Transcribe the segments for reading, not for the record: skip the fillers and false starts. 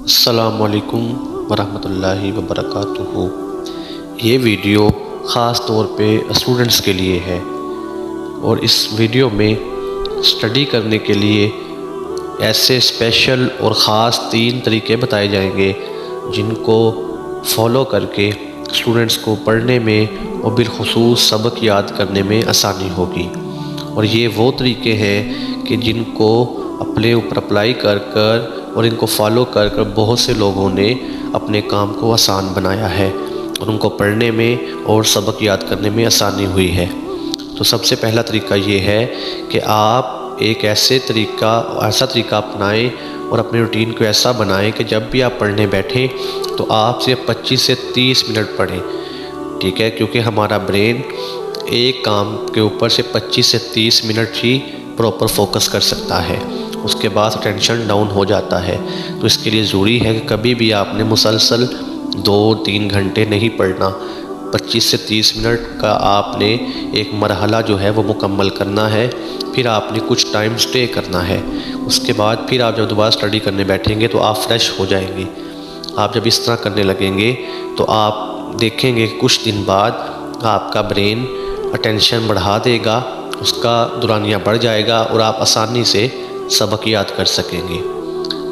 السلام علیکم ورحمۃ اللہ وبرکاتہ۔ یہ ویڈیو خاص طور پہ اسٹوڈنٹس کے لیے ہے اور اس ویڈیو میں اسٹڈی کرنے کے لیے ایسے اسپیشل اور خاص 3 طریقے بتائے جائیں گے جن کو فالو کر کے اسٹوڈنٹس کو پڑھنے میں اور بالخصوص سبق یاد کرنے میں آسانی ہوگی۔ اور یہ وہ طریقے ہیں کہ جن کو اپنے اوپر اپلائی کر کر اور ان کو فالو کر کر بہت سے لوگوں نے اپنے کام کو آسان بنایا ہے اور ان کو پڑھنے میں اور سبق یاد کرنے میں آسانی ہوئی ہے۔ تو سب سے پہلا طریقہ یہ ہے کہ آپ ایک ایسا طریقہ اپنائیں اور اپنے روٹین کو ایسا بنائیں کہ جب بھی آپ پڑھنے بیٹھیں تو آپ صرف 25 سے 30 منٹ پڑھیں، ٹھیک ہے؟ کیونکہ ہمارا برین ایک کام کے اوپر سے 25 سے 30 منٹ ہی پراپر فوکس کر سکتا ہے، اس کے بعد ٹینشن ڈاؤن ہو جاتا ہے۔ تو اس کے لیے ضروری ہے کہ کبھی بھی آپ نے مسلسل 2-3 گھنٹے نہیں پڑھنا، 25 سے 30 منٹ کا آپ نے ایک مرحلہ جو ہے وہ مکمل کرنا ہے، پھر آپ نے کچھ ٹائم سٹے کرنا ہے، اس کے بعد پھر آپ جب دوبارہ اسٹڈی کرنے بیٹھیں گے تو آپ فریش ہو جائیں گے۔ آپ جب اس طرح کرنے لگیں گے تو آپ دیکھیں گے کہ کچھ دن بعد آپ کا برین اٹینشن بڑھا دے گا، اس کا دورانیہ بڑھ جائے گا اور آپ آسانی سے سبق یاد کر سکیں گے۔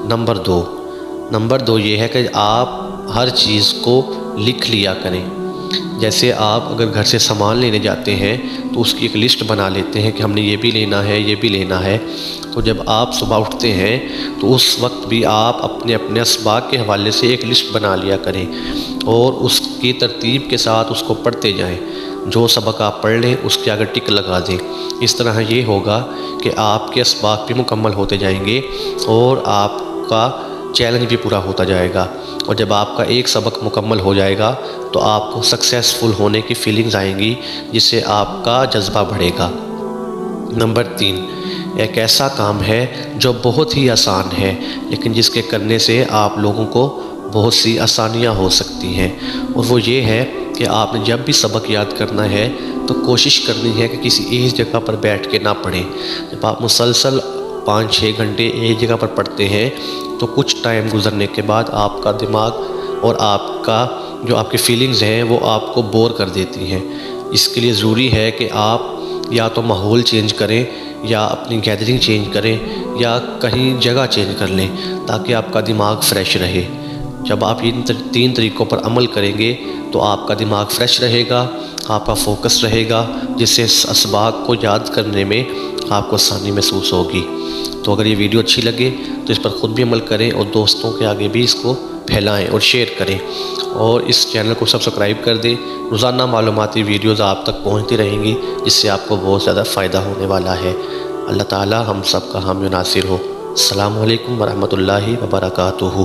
نمبر دو یہ ہے کہ آپ ہر چیز کو لکھ لیا کریں۔ جیسے آپ اگر گھر سے سامان لینے جاتے ہیں تو اس کی ایک لسٹ بنا لیتے ہیں کہ ہم نے یہ بھی لینا ہے، یہ بھی لینا ہے۔ تو جب آپ صبح اٹھتے ہیں تو اس وقت بھی آپ اپنے اسباق کے حوالے سے ایک لسٹ بنا لیا کریں اور اس کی ترتیب کے ساتھ اس کو پڑھتے جائیں۔ جو سبق آپ پڑھ لیں اس کے آگے ٹک لگا دیں۔ اس طرح یہ ہوگا کہ آپ کے اسباق بھی مکمل ہوتے جائیں گے اور آپ کا چیلنج بھی پورا ہوتا جائے گا، اور جب آپ کا ایک سبق مکمل ہو جائے گا تو آپ کو سکسیسفل ہونے کی فیلنگز آئیں گی، جس سے آپ کا جذبہ بڑھے گا۔ نمبر 3 ایک ایسا کام ہے جو بہت ہی آسان ہے لیکن جس کے کرنے سے آپ لوگوں کو بہت سی آسانیاں ہو سکتی ہیں، اور وہ یہ ہے کہ آپ نے جب بھی سبق یاد کرنا ہے تو کوشش کرنی ہے کہ کسی ایک جگہ پر بیٹھ کے نہ پڑھیں۔ جب آپ مسلسل 5-6 گھنٹے ایک جگہ پر پڑھتے ہیں تو کچھ ٹائم گزرنے کے بعد آپ کا دماغ اور آپ کی فیلنگز ہیں وہ آپ کو بور کر دیتی ہیں۔ اس کے لیے ضروری ہے کہ آپ یا تو ماحول چینج کریں یا اپنی گیدرنگ چینج کریں یا کہیں جگہ چینج کر لیں تاکہ آپ کا دماغ فریش رہے۔ جب آپ ان 3 طریقوں پر عمل کریں گے تو آپ کا دماغ فریش رہے گا، آپ کا فوکس رہے گا، جس سے اسباق کو یاد کرنے میں آپ کو آسانی محسوس ہوگی۔ تو اگر یہ ویڈیو اچھی لگے تو اس پر خود بھی عمل کریں اور دوستوں کے آگے بھی اس کو پھیلائیں اور شیئر کریں، اور اس چینل کو سبسکرائب کر دیں۔ روزانہ معلوماتی ویڈیوز آپ تک پہنچتی رہیں گی جس سے آپ کو بہت زیادہ فائدہ ہونے والا ہے۔ اللہ تعالی ہم سب کا حامی و ناصر ہو۔ السلام علیکم ورحمۃ اللہ وبرکاتہ۔